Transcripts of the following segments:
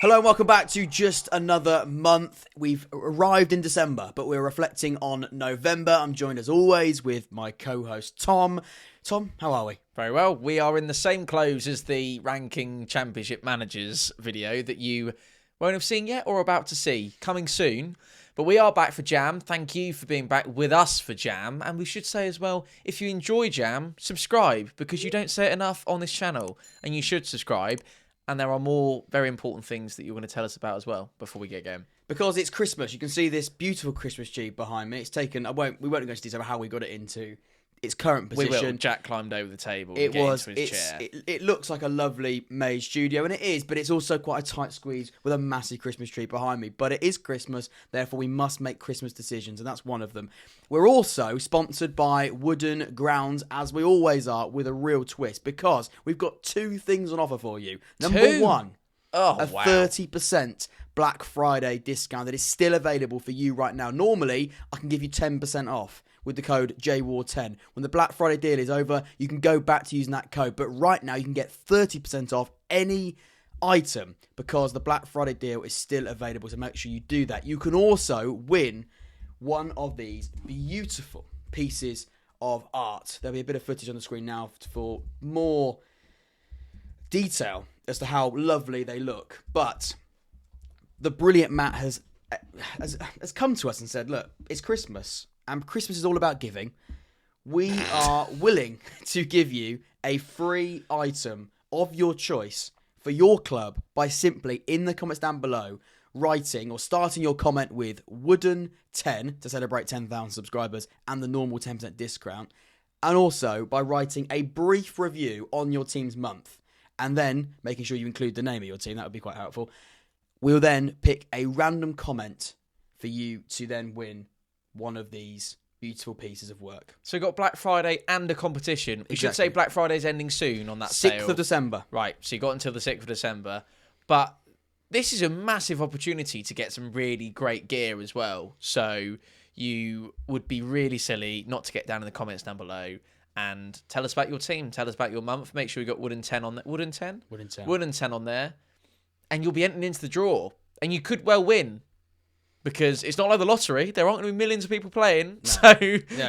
Hello and welcome back to Just Another Month. We've arrived in December, but we're reflecting on November. I'm joined as always with my co-host Tom. Tom, how are we? Very well. We are in the same clothes as the Ranking Championship Managers video that you won't have seen yet or about to see. Coming soon. But we are back for Jam. Thank you for being back with us for Jam. And we should say as well, if you enjoy Jam, subscribe, because you don't say it enough on this channel. And you should subscribe. And there are more very important things that you're going to tell us about as well before we get going. Because it's Christmas, you can see this beautiful Christmas tree behind me. It's taken, we won't go into detail about how we got it into its current position. We will. Jack climbed over the table. It looks like a lovely made studio, and it is, but it's also quite a tight squeeze with a massive Christmas tree behind me. But it is Christmas, therefore we must make Christmas decisions, and that's one of them. We're also sponsored by Wooden Grounds, as we always are, with a real twist, because we've got two things on offer for you. Number one, a 30% Black Friday discount that is still available for you right now. Normally, I can give you 10% off with the code JWAR10. When the Black Friday deal is over, you can go back to using that code. But right now, you can get 30% off any item because the Black Friday deal is still available. So make sure you do that. You can also win one of these beautiful pieces of art. There'll be a bit of footage on the screen now for more detail as to how lovely they look. But the brilliant Matt has come to us and said, look, it's Christmas. And Christmas is all about giving. We are willing to give you a free item of your choice for your club by simply, in the comments down below, writing or starting your comment with Wooden 10 to celebrate 10,000 subscribers and the normal 10% discount. And also by writing a brief review on your team's month. And then making sure you include the name of your team. That would be quite helpful. We'll then pick a random comment for you to then win one of these beautiful pieces of work. So we've got Black Friday and a competition. We should say Black Friday's ending soon on that 6th sale. of December. Right, so you got until the 6th of December. But this is a massive opportunity to get some really great gear as well. So you would be really silly not to get down in the comments down below and tell us about your team. Tell us about your month. Make sure we got Wooden 10 on there. Wooden 10? Wooden 10. Wooden 10 on there. And you'll be entering into the draw. And you could well win. Because it's not like the lottery. There aren't going to be millions of people playing. No. So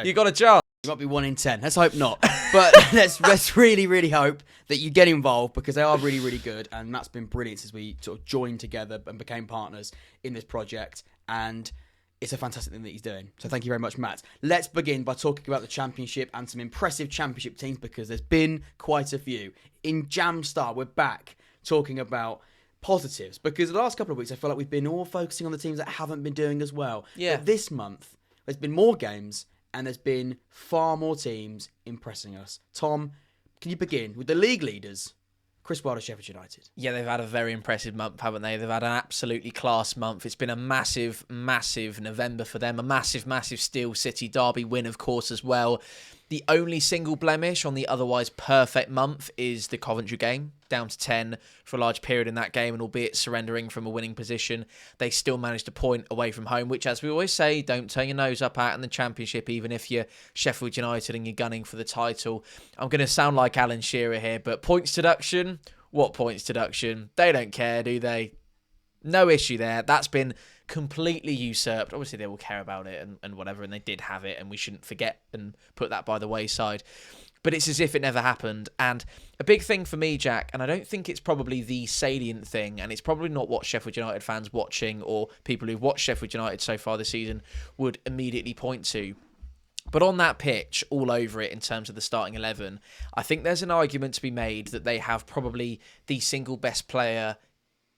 you got a chance. You might be 1 in 10. Let's hope not. But let's really, really hope that you get involved because they are really, really good. And that's been brilliant since we sort of joined together and became partners in this project. And it's a fantastic thing that he's doing. So thank you very much, Matt. Let's begin by talking about the Championship and some impressive Championship teams because there's been quite a few. In Jamstar, we're back talking about positives because the last couple of weeks I feel like we've been all focusing on the teams that haven't been doing as well. Yeah. But this month there's been more games and there's been far more teams impressing us. Tom, can you begin with the league leaders, Chris Wilder, Sheffield United? Yeah, they've had a very impressive month, haven't they? They've had an absolutely class month. It's been a massive, massive November for them. A massive, massive Steel City derby win, of course, as well. The only single blemish on the otherwise perfect month is the Coventry game, down to 10 for a large period in that game, and albeit surrendering from a winning position, they still managed a point away from home, which, as we always say, don't turn your nose up at in the Championship, even if you're Sheffield United and you're gunning for the title. I'm going to sound like Alan Shearer here, but points deduction? What points deduction? They don't care, do they? No issue there. That's been completely usurped. Obviously, they will care about it and whatever, and they did have it, and we shouldn't forget and put that by the wayside. But it's as if it never happened. And a big thing for me, Jack, and I don't think it's probably the salient thing, and it's probably not what Sheffield United fans watching or people who've watched Sheffield United so far this season would immediately point to. But on that pitch, all over it in terms of the starting 11, I think there's an argument to be made that they have probably the single best player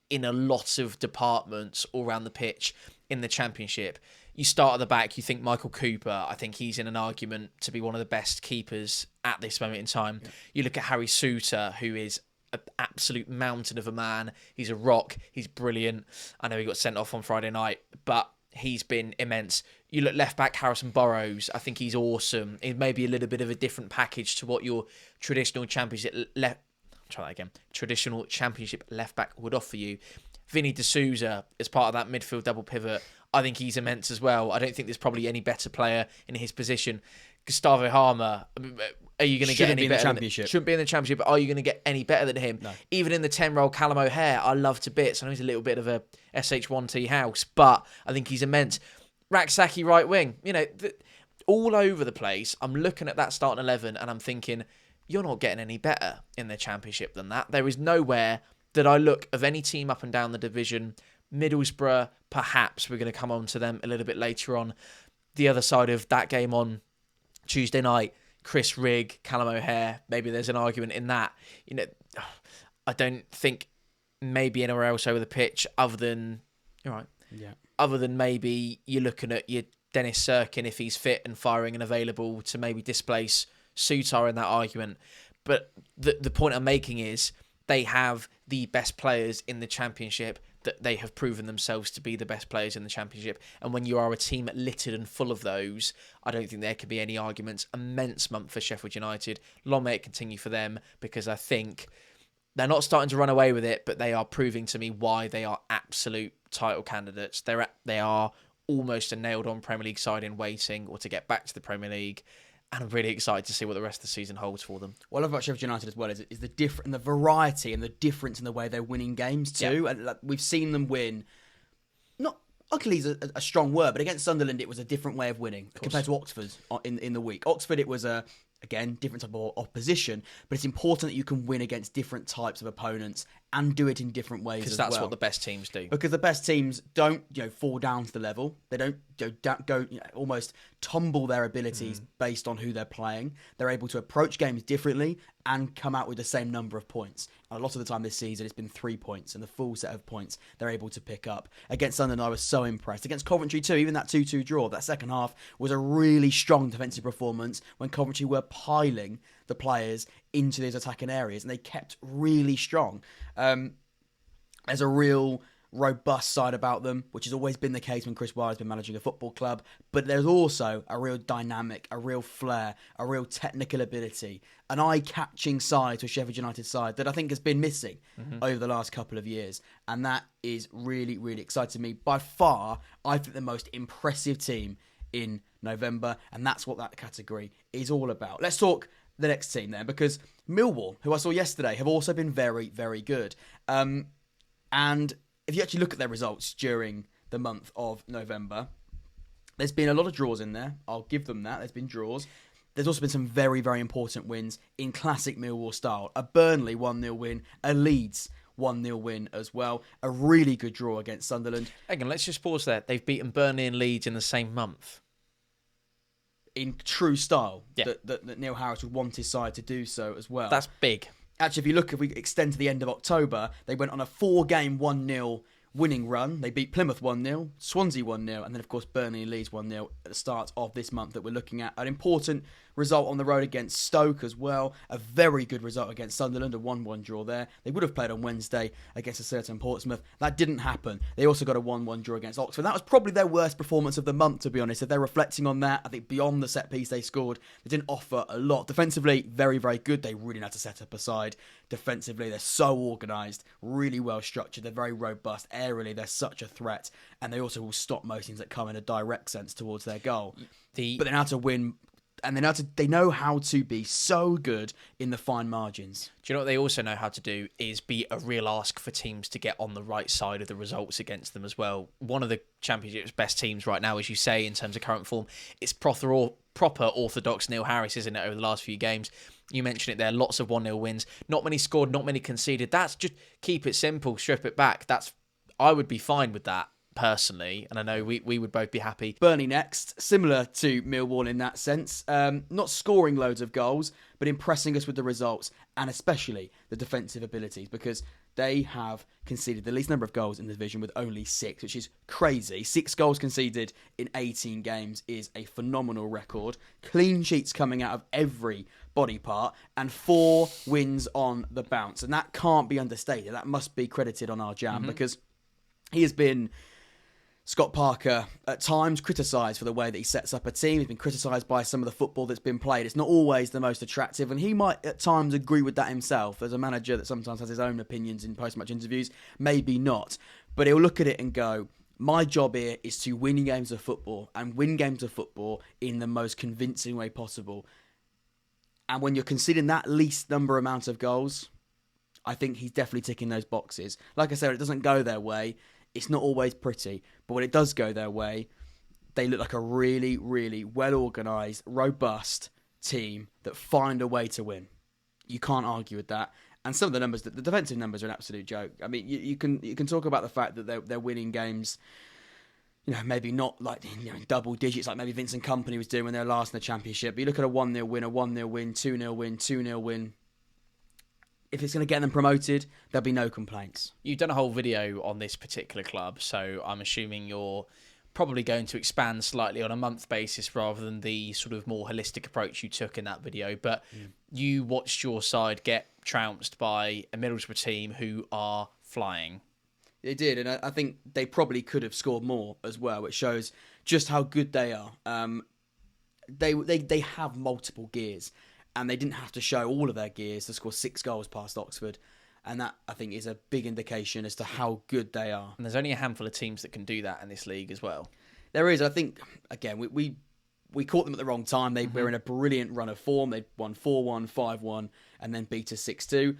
in a lot of departments all around the pitch in the Championship. You start at the back, you think Michael Cooper, I think he's in an argument to be one of the best keepers at this moment in time. Yeah. You look at Harry Souttar, who is an absolute mountain of a man. He's a rock. He's brilliant. I know he got sent off on Friday night, but he's been immense. You look left back, Harrison Burrows. I think he's awesome. It may be a little bit of a different package to what your traditional traditional Championship left back would offer you. Vinny D'Souza as part of that midfield double pivot, I think he's immense as well. I don't think there's probably any better player in his position. Gustavo Harmer, Are you going to get any better? Championship. Shouldn't be in the Championship, but are you going to get any better than him? No. Even in the 10-year-old Callum O'Hare, I love to bits. I know he's a little bit of a SH1T house, but I think he's immense. Raksaki right wing, all over the place. I'm looking at that starting 11 and I'm thinking, you're not getting any better in the Championship than that. There is nowhere that I look of any team up and down the division. Middlesbrough, perhaps. We're going to come on to them a little bit later on. The other side of that game on Tuesday night, Chris Rigg, Callum O'Hare, maybe there's an argument in that. I don't think maybe anywhere else over the pitch other than, other than maybe you're looking at your Dennis Serkin if he's fit and firing and available to maybe displace Sutar in that argument. But the point I'm making is they have the best players in the Championship, that they have proven themselves to be the best players in the Championship. And when you are a team littered and full of those, I don't think there can be any arguments. Immense month for Sheffield United. Long may it continue for them, because I think they're not starting to run away with it, but they are proving to me why they are absolute title candidates. They are almost a nailed-on Premier League side in waiting, or to get back to the Premier League. And I'm really excited to see what the rest of the season holds for them. What I love about Sheffield United as well is the variety and the difference in the way they're winning games too. Yeah. And we've seen them win. Not ugly is a strong word, but against Sunderland it was a different way of winning compared to Oxford in the week. Oxford, it was again, different type of opposition, but it's important that you can win against different types of opponents and do it in different ways as well. Because that's what the best teams do. Because the best teams don't, fall down to the level. They don't go almost tumble their abilities based on who they're playing. They're able to approach games differently and come out with the same number of points. And a lot of the time this season, it's been 3 points, and the full set of points they're able to pick up. Against Sunderland, I was so impressed. Against Coventry too, even that 2-2 draw, that second half was a really strong defensive performance when Coventry were piling the players into those attacking areas, and they kept really strong. There's a real robust side about them, which has always been the case when Chris Wilder's been managing a football club, but there's also a real dynamic, a real flair, a real technical ability, an eye-catching side to a Sheffield United side that I think has been missing over the last couple of years, and that is really, really exciting me. By far, I think the most impressive team in November, and that's what that category is all about. Let's talk the next team then, because Millwall, who I saw yesterday, have also been very, very good. And if you actually look at their results during the month of November, there's been a lot of draws in there. I'll give them that. There's been draws. There's also been some very, very important wins in classic Millwall style. A Burnley 1-0 win, a Leeds 1-0 win as well. A really good draw against Sunderland. Hang on, let's just pause there. They've beaten Burnley and Leeds in the same month. In true style, yeah. that Neil Harris would want his side to do so as well. That's big. Actually, if we extend to the end of October, they went on a 4-game 1-0 winning run. They beat Plymouth 1-0, Swansea 1-0, and then, of course, Burnley and Leeds 1-0 at the start of this month that we're looking at. An important result on the road against Stoke as well. A very good result against Sunderland, a 1-1 draw there. They would have played on Wednesday against a certain Portsmouth. That didn't happen. They also got a 1-1 draw against Oxford. That was probably their worst performance of the month, to be honest. If they're reflecting on that, I think beyond the set piece they scored, they didn't offer a lot. Defensively, very, very good. They really had to set up a side. Defensively, they're so organised, really well structured. They're very robust. Aerially, they're such a threat. And they also will stop most things that come in a direct sense towards their goal. But they know how to win. And they know how to be so good in the fine margins. Do you know what they also know how to do is be a real ask for teams to get on the right side of the results against them as well. One of the Championship's best teams right now, as you say, in terms of current form, it's proper orthodox Neil Harris, isn't it, over the last few games? You mentioned it there, lots of 1-0 wins. Not many scored, not many conceded. That's just keep it simple, strip it back. I would be fine with that. Personally, and I know we would both be happy. Burnley next, similar to Millwall in that sense. Not scoring loads of goals, but impressing us with the results, and especially the defensive abilities, because they have conceded the least number of goals in the division with only 6, which is crazy. 6 goals conceded in 18 games is a phenomenal record. Clean sheets coming out of every body part, and 4 wins on the bounce. And that can't be understated. That must be credited on our jam, because he has been... Scott Parker, at times, criticised for the way that he sets up a team. He's been criticised by some of the football that's been played. It's not always the most attractive, and he might at times agree with that himself. As a manager that sometimes has his own opinions in post-match interviews, maybe not. But he'll look at it and go, my job here is to win games of football, and win games of football in the most convincing way possible. And when you're considering that least number amount of goals, I think he's definitely ticking those boxes. Like I said, it doesn't go their way. It's not always pretty. But when it does go their way, they look like a really, really well-organised, robust team that find a way to win. You can't argue with that. And some of the numbers, the defensive numbers are an absolute joke. I mean, you can talk about the fact that they're winning games, maybe not like double digits like maybe Vincent Kompany was doing when they were last in the Championship. But you look at a 1-0 win, a 1-0 win, 2-0 win, 2-0 win. If it's going to get them promoted, there'll be no complaints. You've done a whole video on this particular club, so I'm assuming you're probably going to expand slightly on a month basis rather than the sort of more holistic approach you took in that video. But you watched your side get trounced by a Middlesbrough team who are flying. They did, and I think they probably could have scored more as well, which shows just how good they are. They have multiple gears, and they didn't have to show all of their gears to score 6 goals past Oxford. And that, I think, is a big indication as to how good they are. And there's only a handful of teams that can do that in this league as well. There is. I think, again, we caught them at the wrong time. They were in a brilliant run of form. They won 4-1, 5-1, and then beat us 6-2.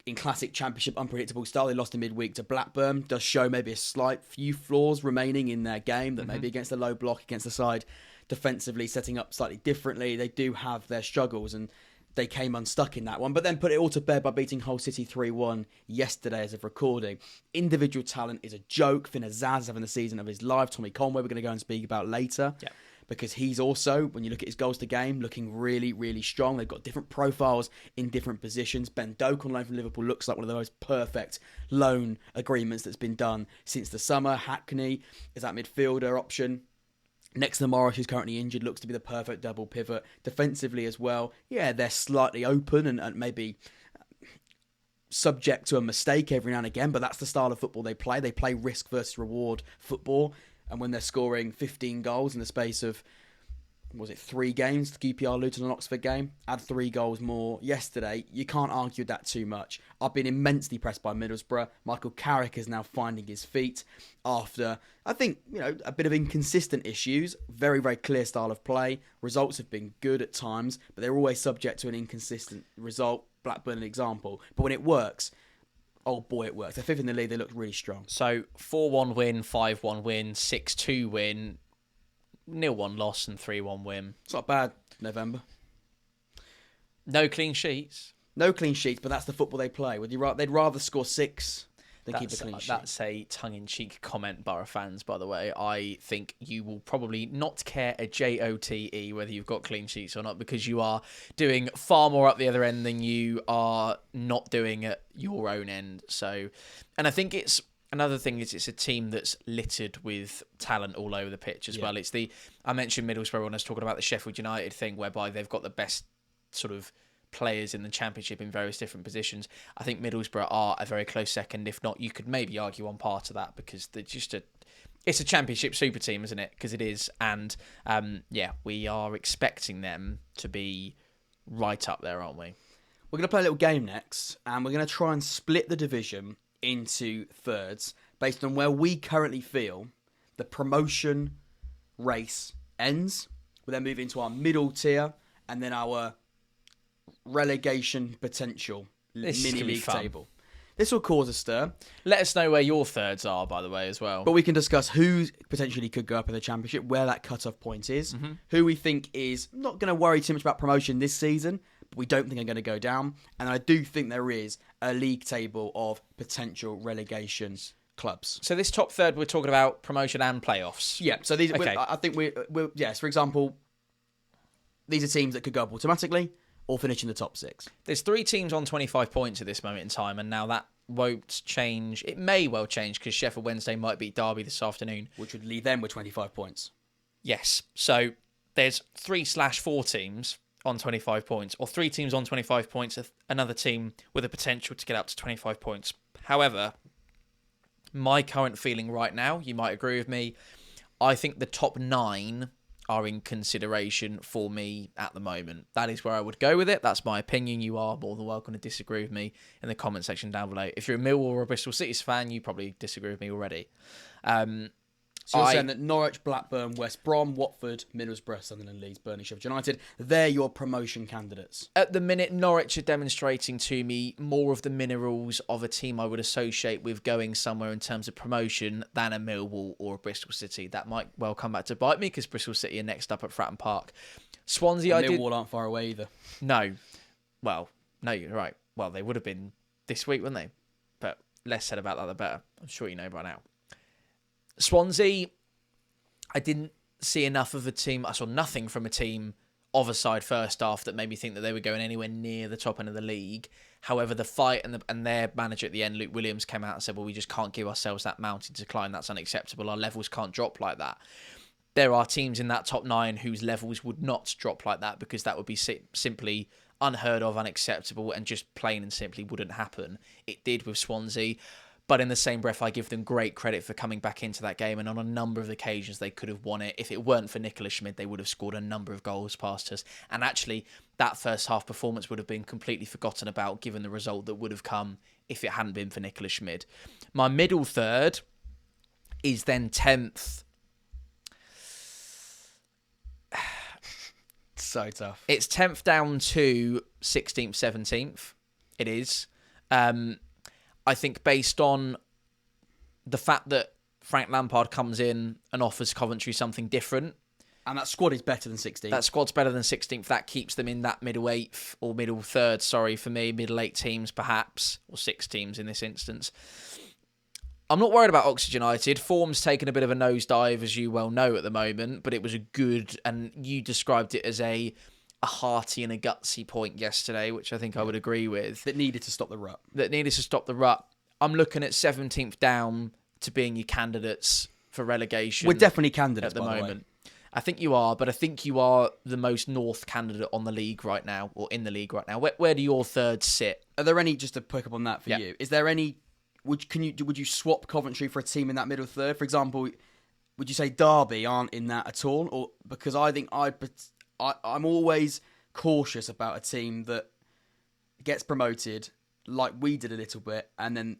In classic Championship unpredictable style, they lost in midweek to Blackburn. Does show maybe a slight few flaws remaining in their game, that maybe against the low block, against the side defensively setting up slightly differently. They do have their struggles, and they came unstuck in that one, but then put it all to bed by beating Hull City 3-1 yesterday as of recording. Individual talent is a joke. Finn Azaz having the season of his life. Tommy Conway we're going to go and speak about later. Yeah. Because he's also, when you look at his goals to game, looking really, really strong. They've got different profiles in different positions. Ben Doak on loan from Liverpool looks like one of the most perfect loan agreements that's been done since the summer. Hackney is that midfielder option. Next to Morris, who's currently injured, looks to be the perfect double pivot. Defensively as well, yeah, they're slightly open and maybe subject to a mistake every now and again, but that's the style of football they play. They play risk versus reward football. And when they're scoring 15 goals in the space of, 3 games, the QPR Luton and Oxford game, add 3 goals more yesterday, you can't argue that too much. I've been immensely pressed by Middlesbrough. Michael Carrick is now finding his feet after, I think, a bit of inconsistent issues. Very, very clear style of play. Results have been good at times, but they're always subject to an inconsistent result. Blackburn an example. But when it works, oh boy, it works. They're 5th in the league. They look really strong. So 4-1 win, 5-1 win, 6-2 win, 0-1 loss and 3-1 win. It's not bad, November. No clean sheets. No clean sheets, but that's the football they play. They'd rather score 6 than keep a clean sheet. That's a tongue-in-cheek comment, Borough fans, by the way. I think you will probably not care a JOTE whether you've got clean sheets or not, because you are doing far more up the other end than you are not doing at your own end. So, and I think another thing is it's a team that's littered with talent all over the pitch as well. I mentioned Middlesbrough when I was talking about the Sheffield United thing, whereby they've got the best sort of players in the Championship in various different positions. I think Middlesbrough are a very close second. If not, you could maybe argue on part of that, because they're just it's a Championship super team, isn't it? Because it is. And we are expecting them to be right up there, aren't we? We're going to play a little game next, and we're going to try and split the division into thirds based on where we currently feel the promotion race ends. We'll then move into our middle tier and then our relegation potential mini league table. This will cause a stir. Let us know where your thirds are, by the way, as well. But we can discuss who potentially could go up in the Championship, where that cut-off point is, who we think is not going to worry too much about promotion this season, but we don't think are going to go down. And I do think there is a league table of potential relegation clubs. So this top third, we're talking about promotion and playoffs. Yeah. So these, okay. I think we're yes. For example, these are teams that could go up automatically or finish in the top 6. There's 3 teams on 25 points at this moment in time, and now that won't change. It may well change because Sheffield Wednesday might beat Derby this afternoon, which would leave them with 25 points. Yes. So there's 3/4 teams on 25 points, or 3 teams on 25 points, another team with a potential to get up to 25 points. However, my current feeling right now, you might agree with me, I think the top 9 are in consideration for me at the moment. That is where I would go with it. That's my opinion. You are more than welcome to disagree with me in the comment section down below. If you're a Millwall or a Bristol City fan, you probably disagree with me already. So you're saying that Norwich, Blackburn, West Brom, Watford, Middlesbrough, Sunderland, Leeds, Burnley, Sheffield United, they're your promotion candidates. At the minute, Norwich are demonstrating to me more of the minerals of a team I would associate with going somewhere in terms of promotion than a Millwall or a Bristol City. That might well come back to bite me because Bristol City are next up at Fratton Park. Swansea, Millwall aren't far away either. No. Well, no, you're right. Well, they would have been this week, wouldn't they? But less said about that, the better. I'm sure you know by now. Swansea, I didn't see enough of a team. I saw nothing from a team of a side first half that made me think that they were going anywhere near the top end of the league. However, the fight and their manager at the end, Luke Williams, came out and said, well, we just can't give ourselves that mountain to climb. That's unacceptable. Our levels can't drop like that. There are teams in that top 9 whose levels would not drop like that because that would be simply unheard of, unacceptable, and just plain and simply wouldn't happen. It did with Swansea. But in the same breath, I give them great credit for coming back into that game. And on a number of occasions, they could have won it. If it weren't for Nicolas Schmid, they would have scored a number of goals past us. And actually, that first half performance would have been completely forgotten about, given the result that would have come if it hadn't been for Nicolas Schmid. My middle third is then 10th. So tough. It's 10th down to 16th, 17th. It is. I think based on the fact that Frank Lampard comes in and offers Coventry something different. And that squad is better than 16th. That squad's better than 16th. That keeps them in that middle 8th or middle 3rd, sorry, for me. Middle 8 teams, perhaps. Or 6 teams in this instance. I'm not worried about Oxford United. Form's taken a bit of a nosedive, as you well know, at the moment. But it was a good, and you described it as a hearty and a gutsy point yesterday, which I think I would agree with. That needed to stop the rut. I'm looking at 17th down to being your candidates for relegation. We're definitely candidates at the moment. Way. I think you are, but I think you are the most north candidate on the league right now, or in the league right now. Where do your thirds sit? Are there any, just to pick up on that for you, is there any, would you swap Coventry for a team in that middle third? For example, would you say Derby aren't in that at all? Or because I think I'm always cautious about a team that gets promoted like we did a little bit, and then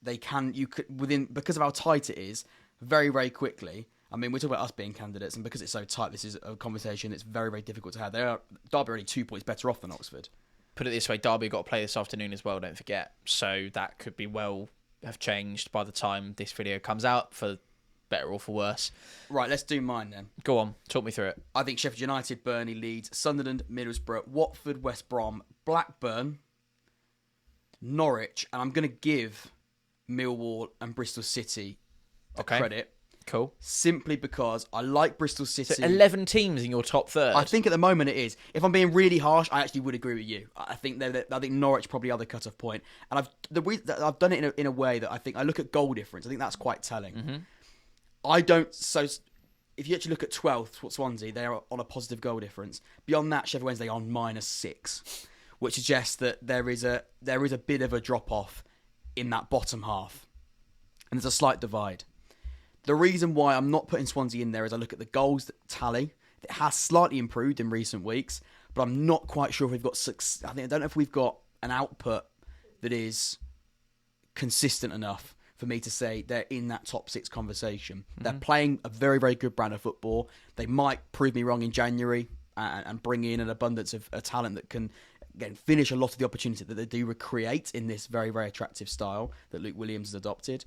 because of how tight it is, very, very quickly. I mean, we're talking about us being candidates, and because it's so tight, this is a conversation that's very, very difficult to have. Derby are only 2 points better off than Oxford. Put it this way, Derby got to play this afternoon as well, don't forget. So that could be have changed by the time this video comes out, for better or for worse. Right, let's do mine then. Go on, talk me through it. I think Sheffield United, Burnley, Leeds, Sunderland, Middlesbrough, Watford, West Brom, Blackburn, Norwich, and I'm going to give Millwall and Bristol City credit. Cool. Simply because I like Bristol City. So 11 teams in your top third? I think at the moment it is. If I'm being really harsh, I actually would agree with you. I think Norwich probably are the cut-off point. And I've done it in a way that I think I look at goal difference. I think that's quite telling. Mm-hmm. So if you actually look at 12th, Swansea, they are on a positive goal difference. Beyond that, Sheffield Wednesday are on -6, which suggests that there is a bit of a drop-off in that bottom half. And there's a slight divide. The reason why I'm not putting Swansea in there is I look at the goals that tally. It has slightly improved in recent weeks, but I'm not quite sure if we've got I don't know if we've got an output that is consistent enough for me to say they're in that top 6 conversation. Mm-hmm. They're playing a very, very good brand of football. They might prove me wrong in January and bring in an abundance of talent that can, again, finish a lot of the opportunity that they do recreate in this very, very attractive style that Luke Williams has adopted.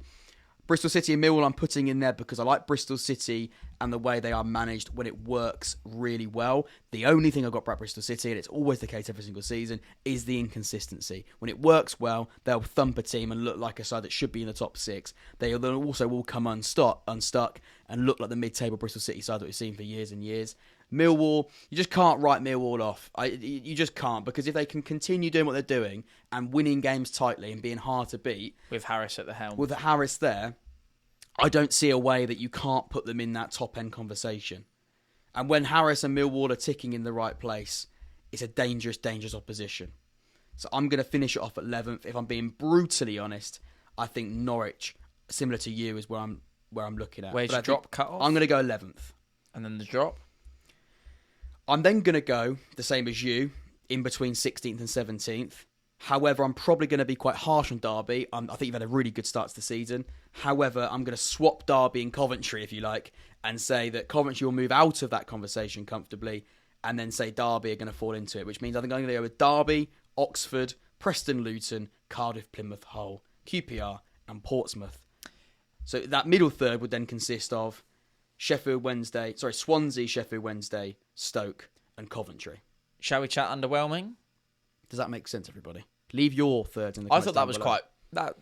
Bristol City and Millwall I'm putting in there because I like Bristol City and the way they are managed when it works really well. The only thing I've got about Bristol City, and it's always the case every single season, is the inconsistency. When it works well, they'll thump a team and look like a side that should be in the top 6. They also will come unstuck and look like the mid-table Bristol City side that we've seen for years and years. Millwall, you just can't write Millwall off. You just can't, because if they can continue doing what they're doing and winning games tightly and being hard to beat, with Harris at the helm, with Harris there, I don't see a way that you can't put them in that top end conversation. And when Harris and Millwall are ticking in the right place, it's a dangerous, dangerous opposition. So I'm going to finish it off at 11th. If I'm being brutally honest, I think Norwich, similar to you, is where I'm looking at. Where's your drop cut off? I'm going to go 11th. And then the drop? I'm then going to go, the same as you, in between 16th and 17th. However, I'm probably going to be quite harsh on Derby. I think you've had a really good start to the season. However, I'm going to swap Derby and Coventry, if you like, and say that Coventry will move out of that conversation comfortably, and then say Derby are going to fall into it, which means I think I'm going to go with Derby, Oxford, Preston, Luton, Cardiff, Plymouth, Hull, QPR, and Portsmouth. So that middle third would then consist of Swansea, Sheffield Wednesday, Stoke, and Coventry. Shall we chat underwhelming? Does that make sense, everybody? Leave your thirds in the I comments thought that was below.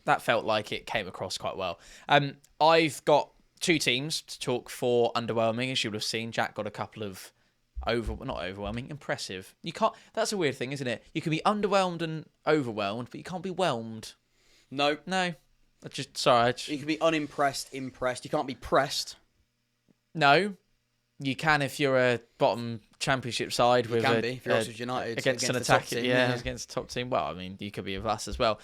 that felt like it came across quite well. I've got two teams to talk for underwhelming, as you would have seen. Jack got a couple of not overwhelming, impressive. You can't. That's a weird thing, isn't it? You can be underwhelmed and overwhelmed, but you can't be whelmed. No. You can be unimpressed, impressed. You can't be pressed. No. You can if you're a bottom championship side If you're Sheffield United against an the attack, top team, against the top team. Well, I mean, you could be with us as well.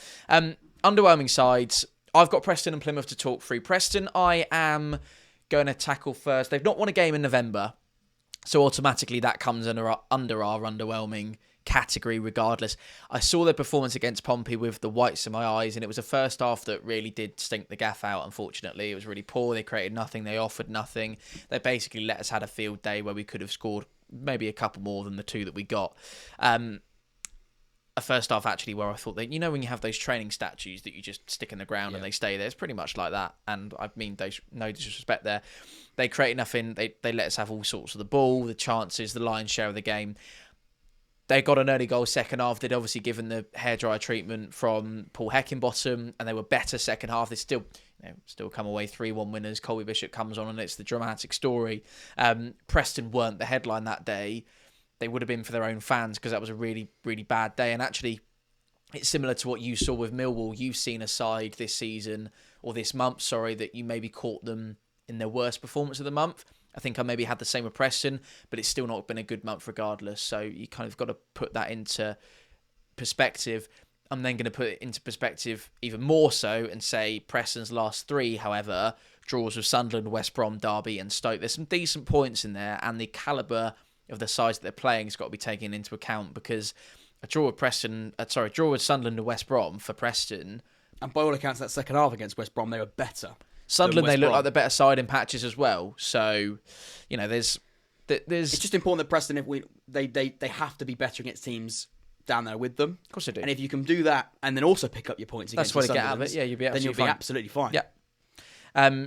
Underwhelming sides. I've got Preston and Plymouth to talk through. Preston, I am going to tackle first. They've not won a game in November, so automatically that comes under our underwhelming category regardless. I saw their performance against Pompey with the whites in my eyes, and it was a first half that really did stink the gaff out, unfortunately. It was really poor. They created nothing. They offered nothing. They basically let us have a field day where we could have scored maybe a couple more than the two that we got. A first half, actually, where I thought that, when you have those training statues that you just stick in the ground and they stay there, it's pretty much like that. And I mean, no disrespect there. They created nothing. They let us have all sorts of the ball, the chances, the lion's share of the game. They got an early goal second half. They'd obviously given the hairdryer treatment from Paul Heckingbottom, and they were better second half. They still come away 3-1 winners. Colby Bishop comes on, and it's the dramatic story. Preston weren't the headline that day. They would have been for their own fans, because that was a really, really bad day. And actually, it's similar to what you saw with Millwall. You've seen a side this season, or this month, that you maybe caught them in their worst performance of the month. I think I maybe had the same with Preston, but it's still not been a good month regardless. So you kind of got to put that into perspective. I'm then going to put it into perspective even more so and say Preston's last three, however, draws with Sunderland, West Brom, Derby and Stoke. There's some decent points in there, and the calibre of the sides that they're playing has got to be taken into account, because a draw with Sunderland and West Brom for Preston. And by all accounts, that second half against West Brom, they were better. Sunderland, they look like the better side in patches as well. So, there's. It's just important that Preston, they have to be better against teams down there with them. Of course they do. And if you can do that and then also pick up your points against that's what to get out of it. Yeah, then you'll be absolutely fine. Yeah.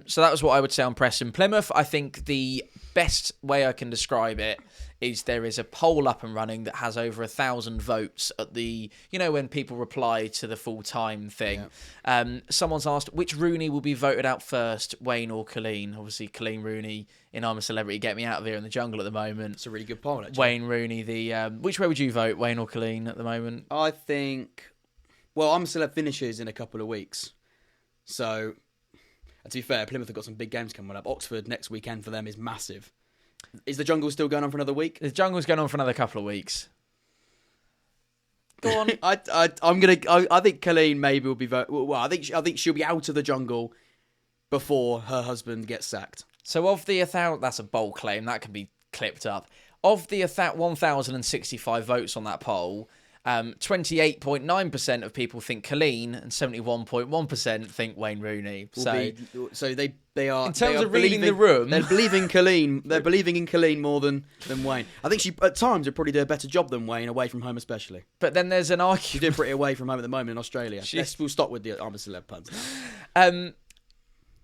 So that was what I would say on Preston. Plymouth, I think the best way I can describe it is there is a poll up and running that has over 1,000 votes at the, when people reply to the full-time thing. Yeah. Someone's asked, which Rooney will be voted out first, Wayne or Colleen? Obviously, Colleen Rooney in I'm a Celebrity, Get Me Out of Here in the Jungle at the moment. It's a really good poll, actually. Wayne Rooney, which way would you vote, Wayne or Colleen, at the moment? I think, I'm a Celeb finishes in a couple of weeks. So, to be fair, Plymouth have got some big games coming up. Oxford next weekend for them is massive. Is the Jungle still going on for another week? The Jungle's going on for another couple of weeks. Go on. I think Colleen maybe will be I think she'll be out of the Jungle before her husband gets sacked. So of the 1,000, that's a bold claim that can be clipped up. Of the 1,065 votes on that poll, 28.9% of people think Colleen and 71.1% think Wayne Rooney. So they are, in terms of reading the room, they're believing Colleen. They're believing in Colleen more than Wayne. I think she at times would probably do a better job than Wayne away from home, especially. But then there's an argument. She's doing pretty away from home at the moment in Australia. We'll stop with the I'm a Celeb puns now.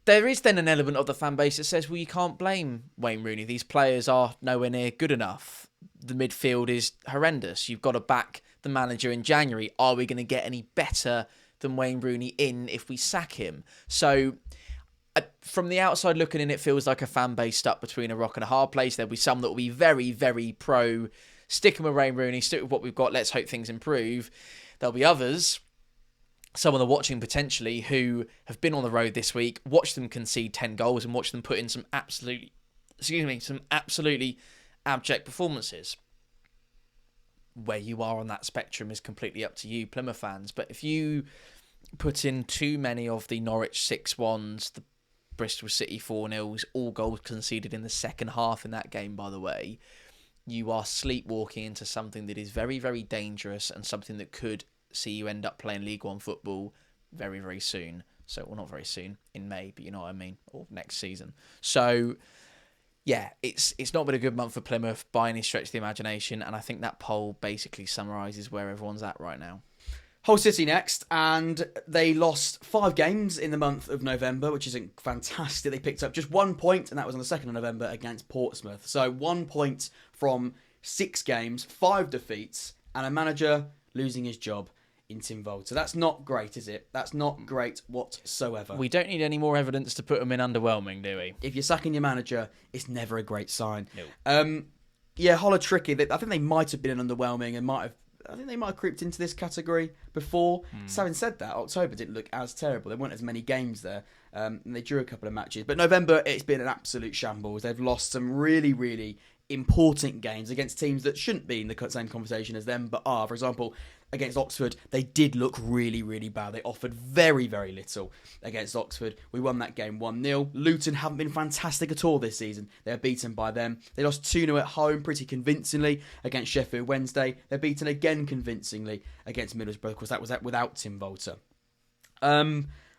There is then an element of the fan base that says, well, you can't blame Wayne Rooney. These players are nowhere near good enough. The midfield is horrendous. You've got to back the manager in January. Are we going to get any better than Wayne Rooney if we sack him? So from the outside looking in, it feels like a fan base stuck between a rock and a hard place. There'll be some that will be very, very pro sticking with Wayne Rooney, stick with what we've got, let's hope things improve. There'll be others, someone are watching potentially, who have been on the road this week, watch them concede 10 goals and watch them put in some absolutely abject performances. Where you are on that spectrum is completely up to you, Plymouth fans. But if you put in too many of the Norwich 6-1s, the Bristol City 4-0s, all goals conceded in the second half in that game, by the way, you are sleepwalking into something that is very, very dangerous and something that could see you end up playing League One football very, very soon. So, well, not very soon, in May, but you know what I mean, or next season. So, yeah, it's not been a good month for Plymouth by any stretch of the imagination, and I think that poll basically summarises where everyone's at right now. Hull City next, and they lost 5 games in the month of November, which isn't fantastic. They picked up just 1 point, and that was on the 2nd of November against Portsmouth. So 1 point from 6 games, 5 defeats, and a manager losing his job in Tim Volter. So that's not great, is it? That's not great whatsoever. We don't need any more evidence to put them in underwhelming, do we? If you're sacking your manager, it's never a great sign. No. Yeah, Hull are tricky. I think they might have been an underwhelming and I think they might have creeped into this category before. So having said that, October didn't look as terrible. There weren't as many games there. And they drew a couple of matches. But November, it's been an absolute shambles. They've lost some really, really important games against teams that shouldn't be in the same conversation as them, but are. For example, against Oxford, they did look really, really bad. They offered very, very little against Oxford. We won that game 1-0. Luton haven't been fantastic at all this season. They were beaten by them. They lost 2-0 at home pretty convincingly against Sheffield Wednesday. They're beaten again convincingly against Middlesbrough, because that was without Tim Volter.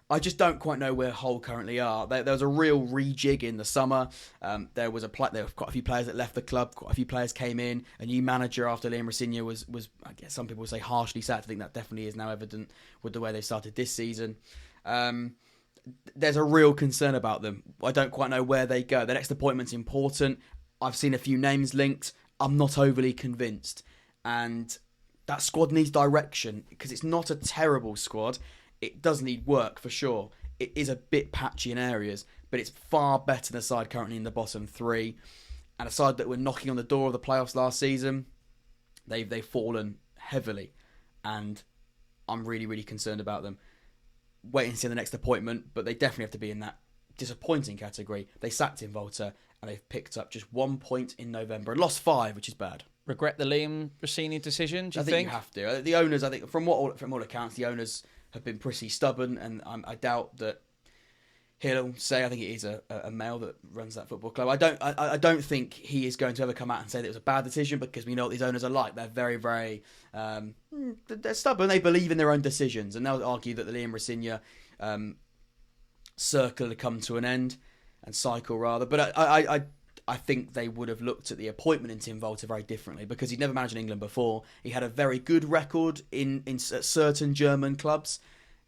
I just don't quite know where Hull currently are. There was a real rejig in the summer. There were quite a few players that left the club. Quite a few players came in. A new manager after Liam Rossigna was I guess some people would say harshly sacked. I think that definitely is now evident with the way they started this season. There's a real concern about them. I don't quite know where they go. Their next appointment's important. I've seen a few names linked. I'm not overly convinced. And that squad needs direction, because it's not a terrible squad. It does need work, for sure. It is a bit patchy in areas, but it's far better than the side currently in the bottom 3. And a side that were knocking on the door of the playoffs last season, they've fallen heavily. And I'm really, really concerned about them. Waiting to see the next appointment, but they definitely have to be in that disappointing category. They sacked in Volter, and they've picked up just 1 point in November and lost 5, which is bad. Regret the Liam Rossigna decision, do you think? I think you have to. The owners, I think, from all accounts, the owners have been pretty stubborn, and I doubt that he'll say. I think it is a male that runs that football club. I don't think he is going to ever come out and say that it was a bad decision, because we know what these owners are like. They're very, very they're stubborn. They believe in their own decisions, and they'll argue that the Liam Rossigna circle had come to an end, and cycle rather. But I think they would have looked at the appointment in Tim Volter very differently, because he'd never managed in England before. He had a very good record in certain German clubs.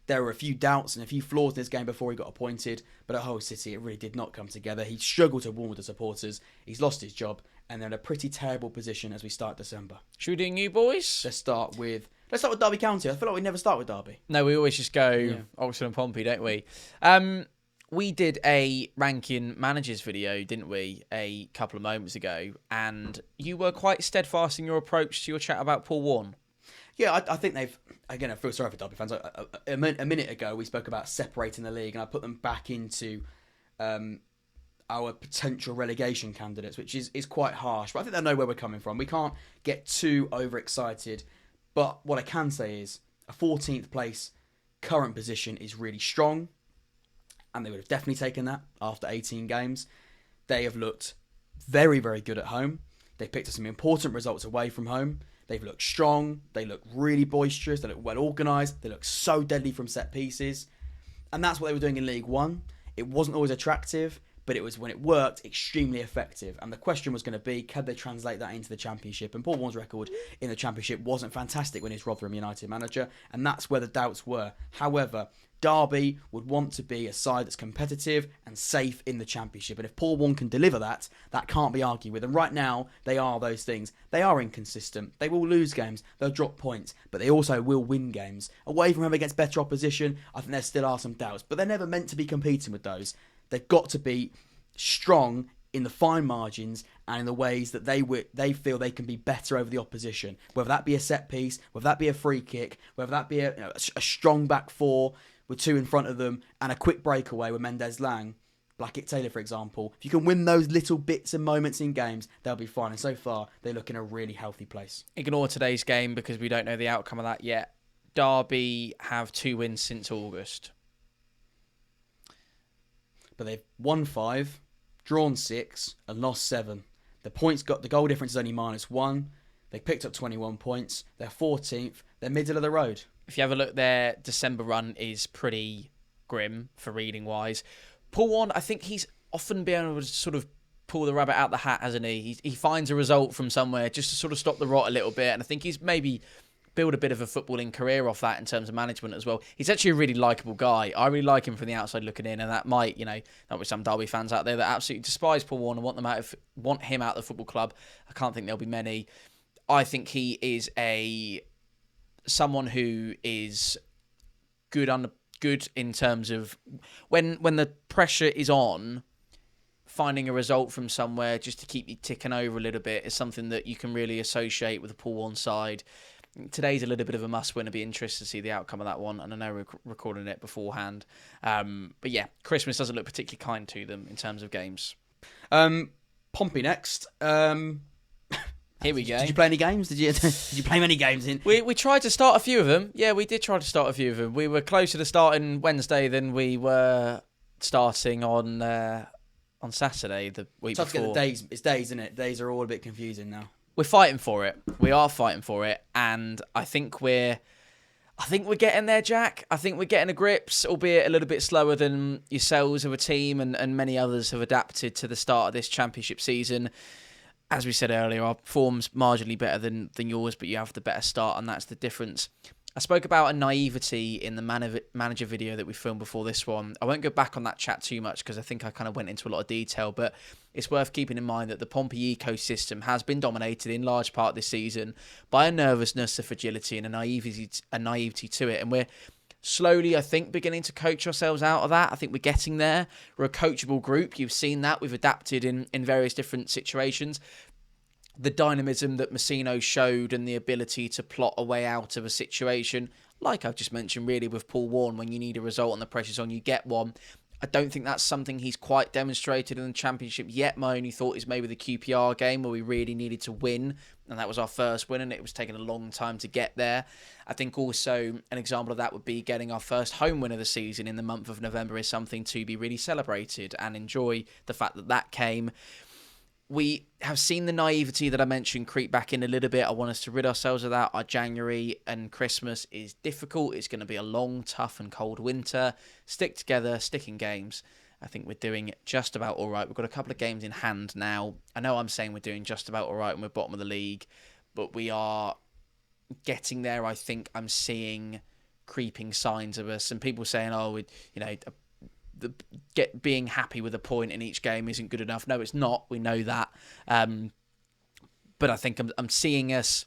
There were a few doubts and a few flaws in his game before he got appointed, but at Hull City it really did not come together. He struggled to warm with the supporters. He's lost his job, and they're in a pretty terrible position as we start December. Should we do new boys? Let's start with Derby County. I feel like we never start with Derby. No, we always just go Oxford and Pompey, don't we? We did a ranking managers video, didn't we, a couple of moments ago, and you were quite steadfast in your approach to your chat about Paul Warne. Yeah, I think they've... Again, I feel sorry for Derby fans. A minute ago, we spoke about separating the league, and I put them back into our potential relegation candidates, which is quite harsh. But I think they know where we're coming from. We can't get too overexcited. But what I can say is a 14th place current position is really strong, and they would have definitely taken that after 18 games. They have looked very, very good at home. They've picked up some important results away from home. They've looked strong. They look really boisterous. They look well organised. They look so deadly from set pieces. And that's what they were doing in League One. It wasn't always attractive, but it was, when it worked, extremely effective. And the question was going to be, can they translate that into the Championship? And Paul Warne's record in the Championship wasn't fantastic when he was Rotherham United manager, and that's where the doubts were. However, Derby would want to be a side that's competitive and safe in the Championship. And if Paul Warne can deliver that, that can't be argued with. And right now, they are those things. They are inconsistent. They will lose games. They'll drop points. But they also will win games. Away from home against better opposition, I think there still are some doubts. But they're never meant to be competing with those. They've got to be strong in the fine margins and in the ways that they feel they can be better over the opposition. Whether that be a set piece, whether that be a free kick, whether that be a strong back four with 2 in front of them and a quick breakaway with Mendes Lang, Blackett Taylor, for example. If you can win those little bits and moments in games, they'll be fine. And so far, they look in a really healthy place. Ignore today's game because we don't know the outcome of that yet. Derby have 2 wins since August. But they've won 5, drawn 6, and lost 7. The goal difference is only -1. They picked up 21 points. They're 14th. They're middle of the road. if you have a look, their December run is pretty grim for reading wise. Paul Warne, I think he's often been able to sort of pull the rabbit out the hat, hasn't he? He finds a result from somewhere just to sort of stop the rot a little bit, and I think he's maybe build a bit of a footballing career off that in terms of management as well. He's actually a really likeable guy. I really like him from the outside looking in, and that might, there'll be some Derby fans out there that absolutely despise Paul Warne and want him out of the football club. I can't think there'll be many. I think he is someone who is good in terms of when the pressure is on, finding a result from somewhere just to keep you ticking over a little bit is something that you can really associate with the Paul Warne side. Today's a little bit of a must-win. It'll be interesting to see the outcome of that one, and I know we're recording it beforehand. But yeah, Christmas doesn't look particularly kind to them in terms of games. Pompey next. Here we go. Did you play any games? Did you play many games in? We tried to start a few of them. Yeah, we did try to start a few of them. We were closer to starting Wednesday than we were starting on Saturday the week Tough before. To get the days. It's days, isn't it? Days are all a bit confusing now. We're fighting for it. We are fighting for it, and I think we're getting there, Jack. I think we're getting a grips, albeit a little bit slower than yourselves of a team, and many others have adapted to the start of this championship season. As we said earlier, our form's marginally better than yours, but you have the better start, and that's the difference. I spoke about a naivety in the manager video that we filmed before this one. I won't go back on that chat too much because I think I kind of went into a lot of detail, but it's worth keeping in mind that the Pompey ecosystem has been dominated in large part this season by a nervousness, a fragility, and a naivety to it. And we're slowly, I think, beginning to coach ourselves out of that. I think we're getting there. We're a coachable group. You've seen that. We've adapted in various different situations. The dynamism that Messino showed and the ability to plot a way out of a situation, like I've just mentioned really with Paul Warne, when you need a result and the pressure's on, you get one. I don't think that's something he's quite demonstrated in the Championship yet. My only thought is maybe the QPR game where we really needed to win, and that was our first win, and it was taking a long time to get there. I think also an example of that would be getting our first home win of the season in the month of November is something to be really celebrated and enjoy the fact that that came. We have seen the naivety that I mentioned creep back in a little bit. I want us to rid ourselves of that. Our January and Christmas is difficult. It's going to be a long, tough and cold winter. Stick together, stick in games. I think we're doing just about all right. We've got a couple of games in hand now. I know I'm saying we're doing just about all right and we're bottom of the league, but we are getting there. I think I'm seeing creeping signs of us and people saying, being happy with a point in each game isn't good enough. No, it's not. We know that. But I think I'm seeing us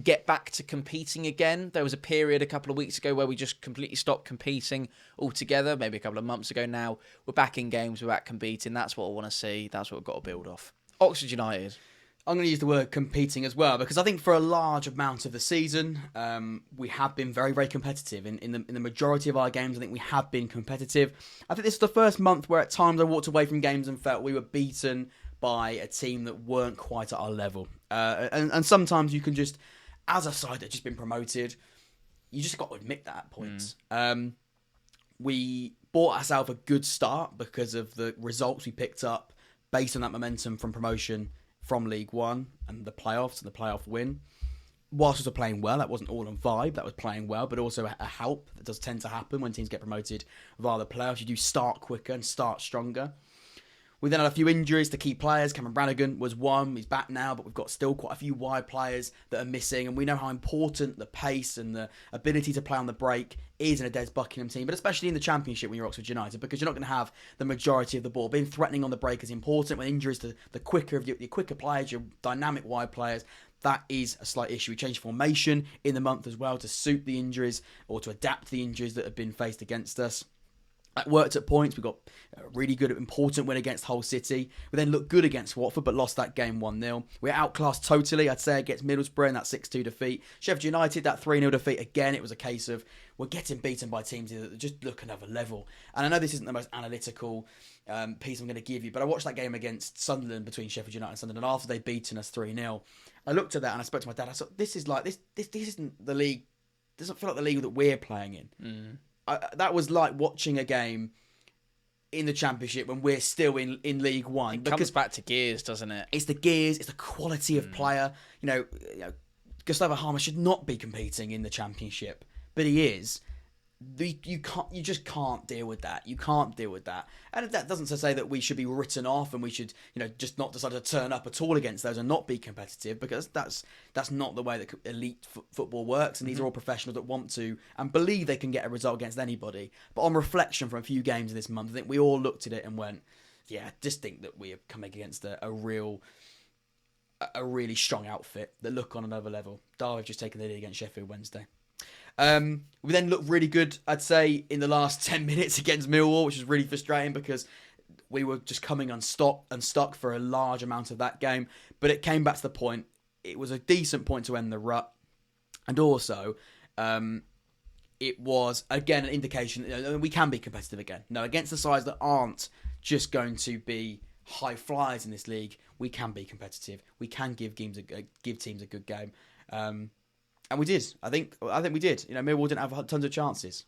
get back to competing again. There was a period a couple of weeks ago where we just completely stopped competing altogether. Maybe a couple of months ago now. We're back in games. We're back competing. That's what I want to see. That's what we've got to build off. Oxford United. I'm going to use the word competing as well, because I think for a large amount of the season, we have been very, very competitive. In the majority of our games, I think we have been competitive. I think this is the first month where at times I walked away from games and felt we were beaten by a team that weren't quite at our level. And sometimes you can just, as a side that's just been promoted, you just got to admit that at points. We bought ourselves a good start because of the results we picked up based on that momentum from promotion from League One and the playoffs and the playoff win. Whilst we were playing well, that wasn't all on vibe, that was playing well, but also a help that does tend to happen when teams get promoted via the playoffs. You do start quicker and start stronger. We then had a few injuries to key players. Cameron Brannigan was one. He's back now, but we've got still quite a few wide players that are missing. And we know how important the pace and the ability to play on the break is in a Des Buckingham team, but especially in the Championship when you're Oxford United, because you're not going to have the majority of the ball. Being threatening on the break is important. When injuries to the quicker players, your dynamic wide players, that is a slight issue. We changed formation in the month as well to suit the injuries or to adapt to the injuries that have been faced against us. That worked at points. We got a really good, important win against Hull City. We then looked good against Watford, but lost that game 1-0. We're outclassed totally, I'd say, against Middlesbrough in that 6-2 defeat. Sheffield United, that 3-0 defeat. Again, it was a case of we're getting beaten by teams that just look another level. And I know this isn't the most analytical piece I'm going to give you, but I watched that game against Sunderland between Sheffield United and Sunderland after they'd beaten us 3-0. I looked at that and I spoke to my dad. I thought, this isn't the league. Doesn't feel like the league that we're playing in. That was like watching a game in the Championship when we're still in League One. It comes back to gears, doesn't it? It's the gears, it's the quality of player. Gustavo Hamer should not be competing in the Championship but he is. You just can't deal with that. You can't deal with that. And that doesn't say that we should be written off and we should, just not decide to turn up at all against those and not be competitive, because that's not the way that elite football works. And these are all professionals that want to and believe they can get a result against anybody. But on reflection from a few games this month, I think we all looked at it and went, yeah, I just think that we are coming against a really strong outfit that look on another level. Derby have just taken the lead against Sheffield Wednesday. We then looked really good, I'd say, in the last 10 minutes against Millwall, which was really frustrating because we were just coming unstuck for a large amount of that game. But it came back to the point. It was a decent point to end the rut. And also, it was, again, an indication we can be competitive again. No, against the sides that aren't just going to be high flyers in this league, we can be competitive. We can give teams a good game. And we did. I think we did. Millwall didn't have tons of chances.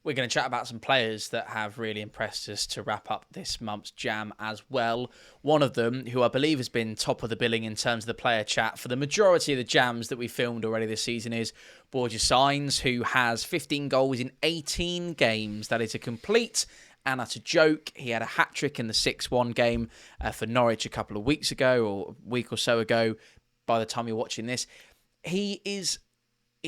We're going to chat about some players that have really impressed us to wrap up this month's Jam as well. One of them, who I believe has been top of the billing in terms of the player chat for the majority of the Jams that we filmed already this season, is Borja Sainz, who has 15 goals in 18 games. That is a complete and utter joke. He had a hat-trick in the 6-1 game for Norwich a couple of weeks ago, or a week or so ago, by the time you're watching this. He's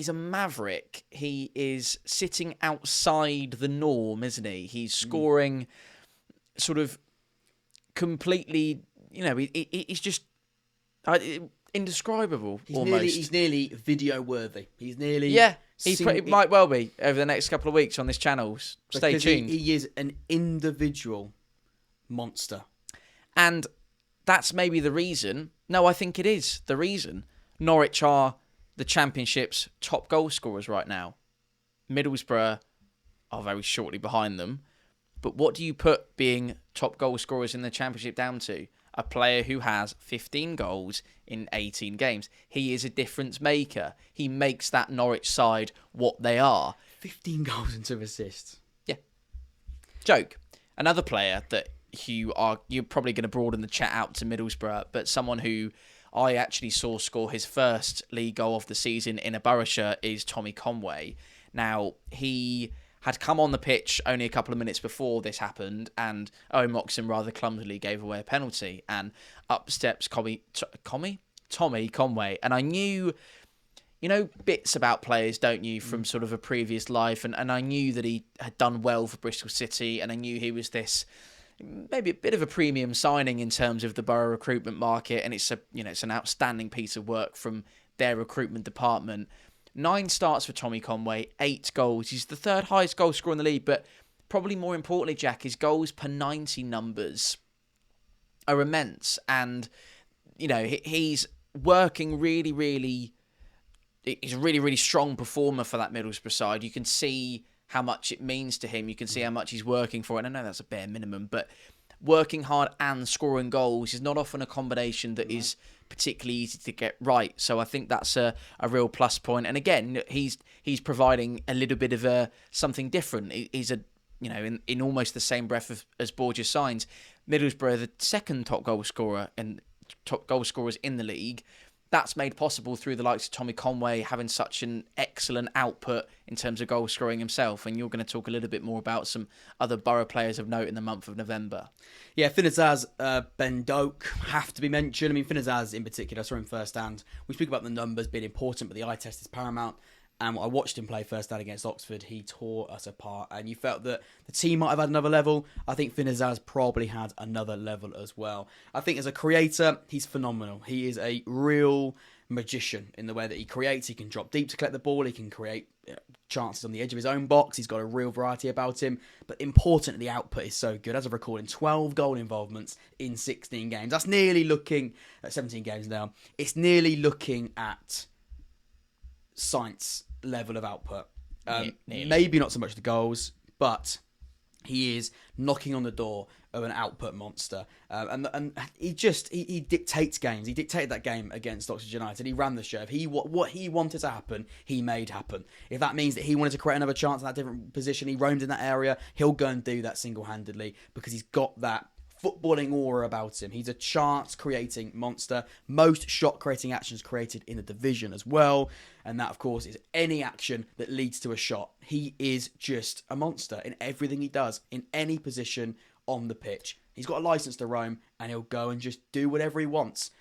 a maverick. He is sitting outside the norm, isn't he? He's scoring sort of completely, he's just indescribable almost. He's nearly video worthy. He's nearly... Yeah, he might well be over the next couple of weeks on this channel. Stay tuned. He is an individual monster. And that's maybe the reason. No, I think it is the reason. Norwich are the Championship's top goal scorers right now. Middlesbrough are very shortly behind them. But what do you put being top goal scorers in the Championship down to? A player who has 15 goals in 18 games. He is a difference maker. He makes that Norwich side what they are. 15 goals and 2 assists. Yeah. Joke. Another player that you're probably going to broaden the chat out to Middlesbrough, but someone who I actually saw score his first league goal of the season in a Borough shirt is Tommy Conway. Now, he had come on the pitch only a couple of minutes before this happened, and Owen Moxon rather clumsily gave away a penalty, and up steps Tommy Conway. And I knew, bits about players, don't you, from sort of a previous life, and I knew that he had done well for Bristol City, and I knew he was this... maybe a bit of a premium signing in terms of the Borough recruitment market, and it's an outstanding piece of work from their recruitment department. 9 starts for Tommy Conway, 8 goals. He's the third highest goal scorer in the league, but probably more importantly, Jack, his goals per 90 numbers are immense, and he's working really, really. He's a really, really strong performer for that Middlesbrough side. You can see how much it means to him. You can see how much he's working for it. And I know that's a bare minimum, but working hard and scoring goals is not often a combination that is particularly easy to get right. So I think that's a real plus point. And again, he's providing a little bit of something different. He's in almost the same breath as Borja Sainz. Middlesbrough, the second top goal scorer and top goal scorers in the league. That's made possible through the likes of Tommy Conway having such an excellent output in terms of goal scoring himself. And you're going to talk a little bit more about some other Borough players of note in the month of November. Yeah, Finazaz, Ben Doak have to be mentioned. I mean, Finazaz in particular, I saw him firsthand. We speak about the numbers being important, but the eye test is paramount. And I watched him play first hand against Oxford. He tore us apart. And you felt that the team might have had another level. I think Finazaz probably had another level as well. I think as a creator, he's phenomenal. He is a real magician in the way that he creates. He can drop deep to collect the ball. He can create chances on the edge of his own box. He's got a real variety about him. But importantly, the output is so good. As of recording, 12 goal involvements in 16 games. That's nearly looking at 17 games now. It's nearly looking at Sainz level of output. Maybe not so much the goals, but he is knocking on the door of an output monster. And he dictates games. He dictated that game against Oxford United. He ran the show. What he wanted to happen, he made happen. If that means that he wanted to create another chance in that different position, he roamed in that area, he'll go and do that single-handedly because he's got that footballing aura about him. He's a chance-creating monster. Most shot-creating actions created in the division as well. And that, of course, is any action that leads to a shot. He is just a monster in everything he does, in any position on the pitch. He's got a license to roam, and he'll go and just do whatever he wants.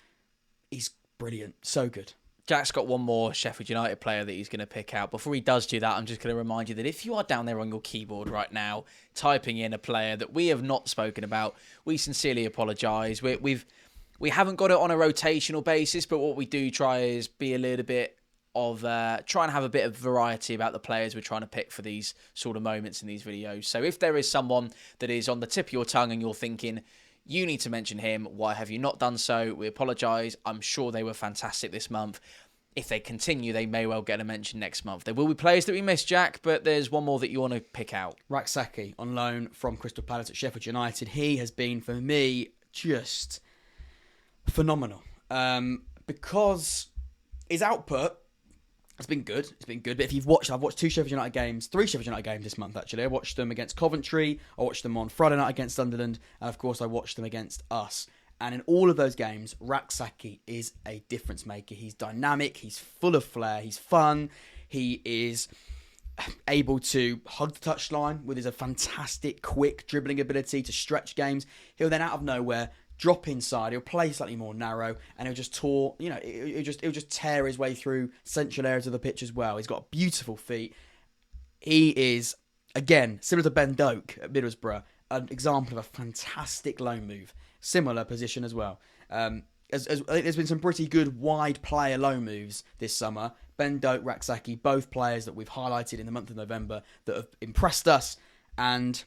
He's brilliant. So good. Jack's got one more Sheffield United player that he's going to pick out. Before he does do that, I'm just going to remind you that if you are down there on your keyboard right now, typing in a player that we have not spoken about, we sincerely apologise. We haven't got it on a rotational basis, but what we do try is be a little bit of try and have a bit of variety about the players we're trying to pick for these sort of moments in these videos. So if there is someone that is on the tip of your tongue and you're thinking, you need to mention him, why have you not done so? We apologise. I'm sure they were fantastic this month. If they continue, they may well get a mention next month. There will be players that we missed, Jack, but there's one more that you want to pick out. Raksaki on loan from Crystal Palace at Sheffield United. He has been, for me, just phenomenal. Because his output has been good. It's been good. But if you've watched, I've watched three Sheffield United games this month, actually. I watched them against Coventry. I watched them on Friday night against Sunderland. And, of course, I watched them against us. And in all of those games, Raksaki is a difference maker. He's dynamic. He's full of flair. He's fun. He is able to hug the touchline with his fantastic, quick dribbling ability to stretch games. He'll then, out of nowhere, drop inside. He'll play slightly more narrow, and he'll just he'll just tear his way through central areas of the pitch as well. He's got beautiful feet. He is, again, similar to Ben Doak at Middlesbrough, an example of a fantastic loan move. Similar position as well. There's been some pretty good wide player loan moves this summer. Ben Doak, Raksaki, both players that we've highlighted in the month of November that have impressed us. And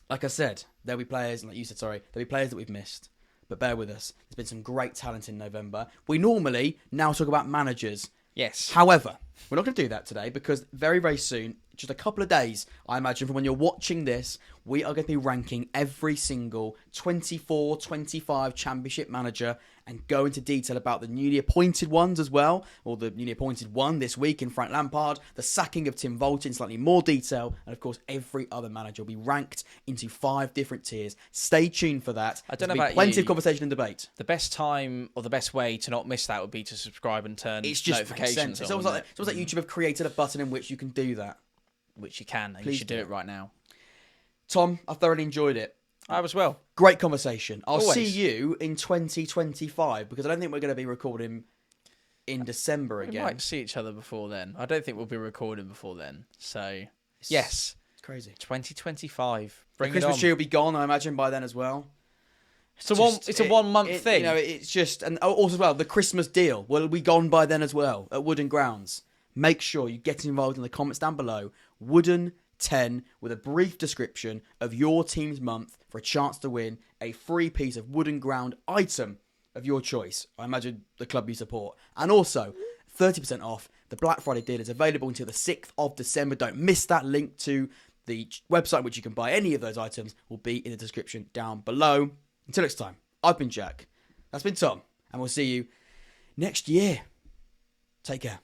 like I said, there'll be players, and like you said, there'll be players that we've missed. But bear with us. There's been some great talent in November. We normally now talk about managers. Yes. However, we're not going to do that today because very, very soon, just a couple of days, I imagine, from when you're watching this, we are going to be ranking every single 24, 25 Championship manager and go into detail about the newly appointed ones as well, or the newly appointed one this week in Frank Lampard, the sacking of Tim Volta in slightly more detail, and of course every other manager will be ranked into 5 different tiers. Stay tuned for that. I don't know about plenty you. of conversation and debate. The best time or the best way to not miss that would be to subscribe and turn notifications on. It's almost like YouTube have created a button in which you can do that. Which you can, and Please you should do it right now. Tom, I thoroughly enjoyed it. I as well. Great conversation. I'll Always. see you in 2025 because I don't think we're going to be recording in December again. We might see each other before then. I don't think we'll be recording before then. So, yes. It's crazy. 2025. Bring The Christmas it tree on. will be gone, I imagine, by then as well. It's a 1 month thing. You know, it's just, and also as well, the Christmas deal will be gone by then as well at Wooden Grounds. Make sure you get involved in the comments down below. Wooden 10 with a brief description of your team's month for a chance to win a free piece of Wooden Ground item of your choice. I imagine the club you support. And also, 30% off. The Black Friday deal is available until the 6th of December. Don't miss that. Link to the website which you can buy any of those items will be in the description down below. Until next time, I've been Jack. That's been Tom. And we'll see you next year. Take care.